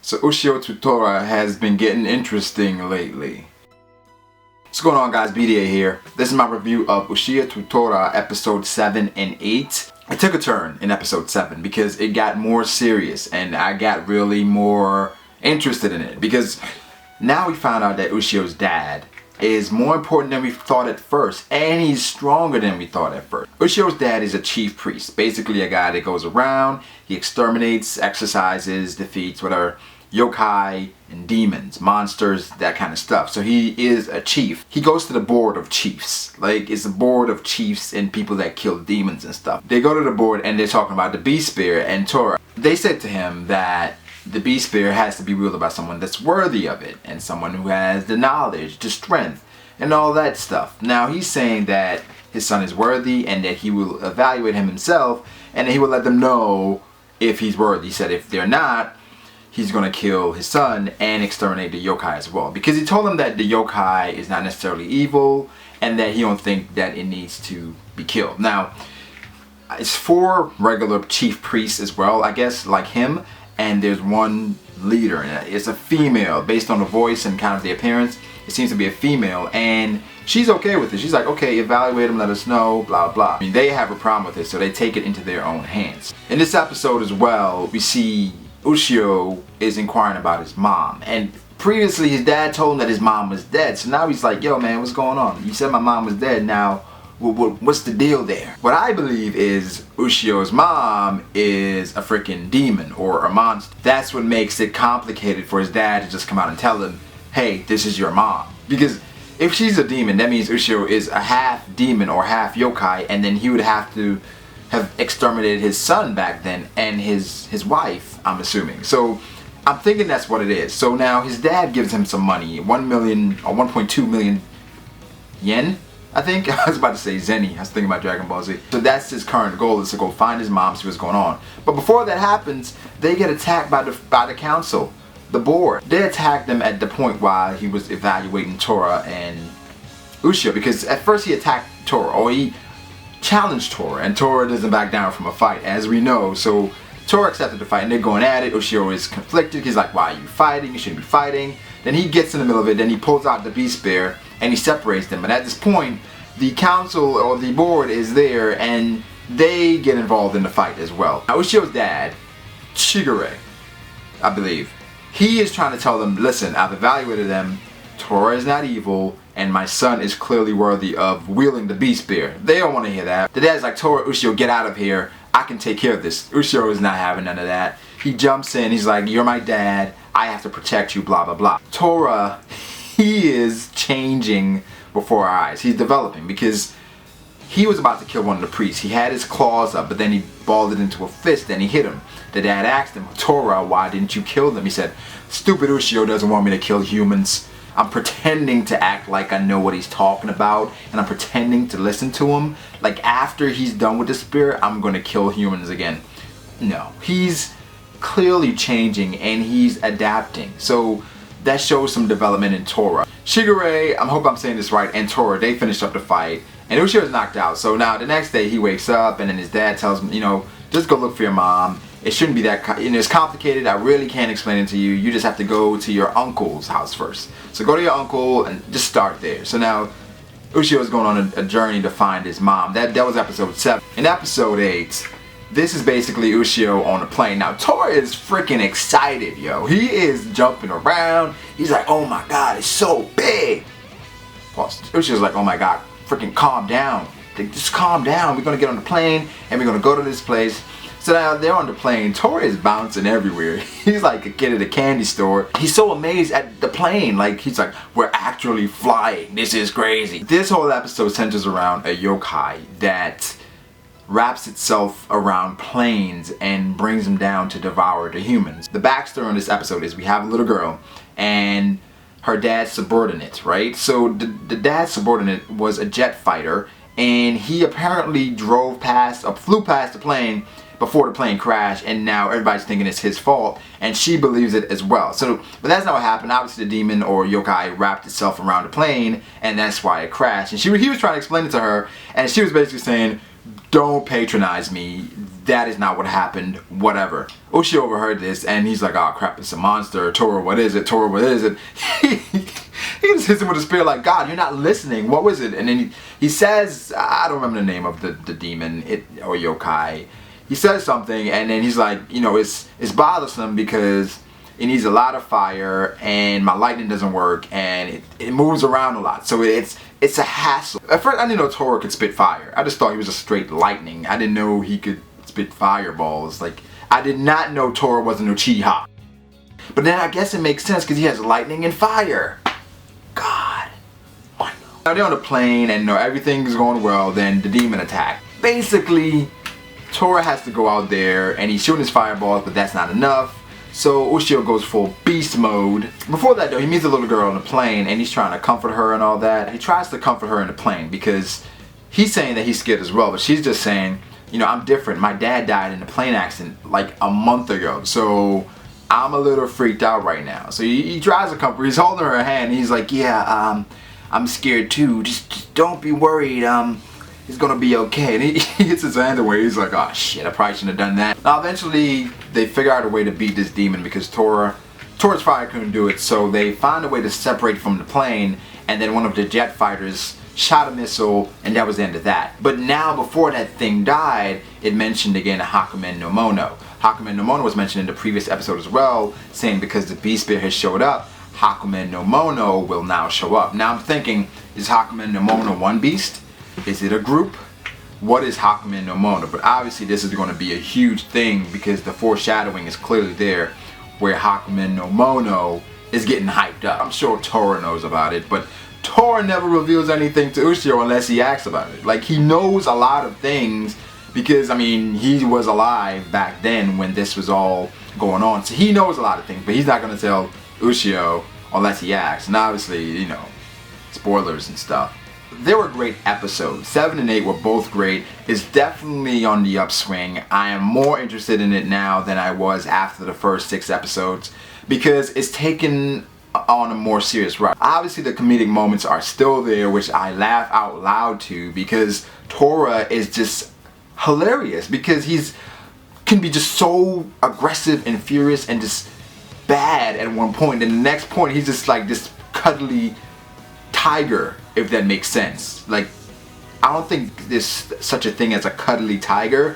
So Ushio to Tora has been getting interesting lately. What's going on, guys? BDA here. This is my review of Ushio to Tora episode 7 and 8. It took a turn in episode 7 because it got more serious and I got really more interested in it because now we found out that Ushio's dad is more important than we thought at first, and he's stronger than we thought at first. Ushio's dad is a chief priest, basically a guy that goes around, he exterminates, exercises, defeats whatever yokai and demons, monsters, that kind of stuff. So he is a chief. He goes to the board of chiefs. Like, it's a board of chiefs and people that kill demons and stuff. They go to the board and they're talking about the beast spear and Tora. They said to him that the beast spear has to be wielded by someone that's worthy of it and someone who has the knowledge, the strength, and all that stuff. Now he's saying that his son is worthy and that he will evaluate him himself and that he will let them know if he's worthy. He said if they're not, he's going to kill his son and exterminate the yokai as well. Because he told them that the yokai is not necessarily evil and that he don't think that it needs to be killed. Now, it's 4 regular chief priests as well, I guess, like him. And there's one leader, and it's a female. Based on the voice and kind of the appearance, it seems to be a female, and she's okay with it. She's like, okay, evaluate them, let us know, blah blah. I mean, they have a problem with it, so they take it into their own hands. In this episode as well, we see Ushio is inquiring about his mom, and previously his dad told him that his mom was dead. So now he's like, yo man, what's going on? You said my mom was dead, now what's the deal there? What I believe is Ushio's mom is a freaking demon or a monster. That's what makes it complicated for his dad to just come out and tell him, hey, this is your mom. Because if she's a demon, that means Ushio is a half demon or half yokai, and then he would have to have exterminated his son back then and his wife, I'm assuming. So I'm thinking that's what it is. So now his dad gives him some money, 1 million or 1.2 million yen, I think. I was about to say Zenny. I was thinking about Dragon Ball Z. So that's his current goal, is to go find his mom, see what's going on. But before that happens, they get attacked by the council, the board. They attacked them at the point while he was evaluating Tora and Ushio, because at first he attacked Tora, or he challenged Tora, and Tora doesn't back down from a fight, as we know. So Tora accepted the fight, and they're going at it. Ushio is conflicted. He's like, why are you fighting? You shouldn't be fighting. Then he gets in the middle of it, then he pulls out the beast spear and he separates them. But at this point, the council or the board is there and they get involved in the fight as well. Now Ushio's dad, Shigure, I believe, he is trying to tell them, listen, I've evaluated them, Tora is not evil, and my son is clearly worthy of wielding the beast spear. They don't want to hear that. The dad's like, Tora, Ushio, get out of here. I can take care of this. Ushio is not having none of that. He jumps in, he's like, you're my dad, I have to protect you, blah blah blah. Tora, he is changing before our eyes. He's developing, because he was about to kill one of the priests. He had his claws up, but then he balled it into a fist and he hit him. The dad asked him, Tora, why didn't you kill them? He said, stupid Ushio doesn't want me to kill humans. I'm pretending to act like I know what he's talking about, and I'm pretending to listen to him. Like, after he's done with the spear, I'm gonna kill humans again. No, he's clearly changing and he's adapting. So that shows some development in Tora. Shigure, I hope I'm saying this right, and Tora, they finished up the fight, and Ushio is knocked out. So now the next day he wakes up, and then his dad tells him, you know, just go look for your mom. It shouldn't be that, it's complicated. I really can't explain it to you. You just have to go to your uncle's house first. So go to your uncle and just start there. So now Ushio is going on a journey to find his mom. That was episode 7. In episode 8, this is basically Ushio on a plane. Now Tora is freaking excited, yo. He is jumping around. He's like, oh my god, it's so big. Pause. Ushio's like, oh my god, freaking calm down. Just calm down. We're gonna get on the plane and we're gonna go to this place. So now they're on the plane. Tora is bouncing everywhere. He's like a kid at a candy store. He's so amazed at the plane. Like, he's like, we're actually flying. This is crazy. This whole episode centers around a yokai that wraps itself around planes and brings them down to devour the humans. The backstory on this episode is we have a little girl and her dad's subordinate, right? So the dad's subordinate was a jet fighter, and he apparently drove past or flew past the plane before the plane crashed, and now everybody's thinking it's his fault, and she believes it as well. So, but that's not what happened. Obviously the demon or yokai wrapped itself around the plane, and that's why it crashed. And he was trying to explain it to her, and she was basically saying, don't patronize me. that is not what happened, whatever. Ushio overheard this and he's like, oh crap, it's a monster. Tora, what is it? Tora, what is it? He just hits him with a spear like, God, you're not listening. What was it? And then he says, I don't remember the name of the demon or yokai. He says something and then he's like, you know, it's bothersome because it needs a lot of fire and my lightning doesn't work and it moves around a lot. So it's a hassle. At first I didn't know Tora could spit fire. I just thought he was just straight lightning. I didn't know he could spit fireballs. Like, I did not know Tora was an Uchiha. But then I guess it makes sense because he has lightning and fire. God. Now they're on the plane and everything's going well, then the demon attack. Basically, Tora has to go out there and he's shooting his fireballs, but that's not enough. So Ushio goes full beast mode. Before that though, he meets a little girl on the plane and he's trying to comfort her and all that. He tries to comfort her in the plane because he's saying that he's scared as well, but she's just saying, you know, I'm different. My dad died in a plane accident like a month ago, so I'm a little freaked out right now. So he tries to comfort her. He's holding her hand. He's like, yeah, I'm scared too. Just don't be worried. It's gonna be okay. And he hits his hand away. He's like, oh shit, I probably shouldn't have done that. Now eventually they figure out a way to beat this demon because Tora's fire couldn't do it. So they find a way to separate from the plane, and then one of the jet fighters shot a missile, and that was the end of that. But now before that thing died, it mentioned again Hakumen no Mono. Hakumen no Mono was mentioned in the previous episode as well, saying because the beast spirit has showed up, Hakumen no Mono will now show up. Now I'm thinking, is Hakumen no Mono one beast? Is it a group? What is Hakumen no Mono? But obviously this is going to be a huge thing because the foreshadowing is clearly there where Hakumen no Mono is getting hyped up. I'm sure Tora knows about it, but Tora never reveals anything to Ushio unless he asks about it. Like, he knows a lot of things because, I mean, he was alive back then when this was all going on. So he knows a lot of things, but he's not going to tell Ushio unless he asks. And obviously, you know, spoilers and stuff. They were great episodes. 7 and 8 were both great. It's definitely on the upswing. I am more interested in it now than I was after the first 6 episodes because it's taken on a more serious route. Obviously the comedic moments are still there, which I laugh out loud to because Tora is just hilarious because he's can be just so aggressive and furious and just bad at one point, and the next point he's just like this cuddly tiger, if that makes sense. Like, I don't think there's such a thing as a cuddly tiger.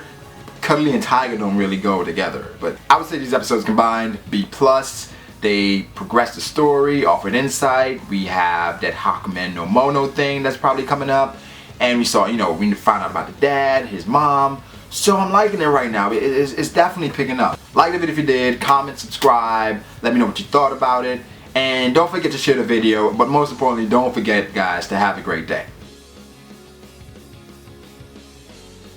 Cuddly and tiger don't really go together, but I would say these episodes combined B+. They progressed the story, offered insight. We have that Hakumen no Mono thing that's probably coming up. And we saw, you know, we found out about the dad, his mom. So I'm liking it right now. It's definitely picking up. Like the video if you did, comment, subscribe. Let me know what you thought about it. And don't forget to share the video. But most importantly, don't forget, guys, to have a great day.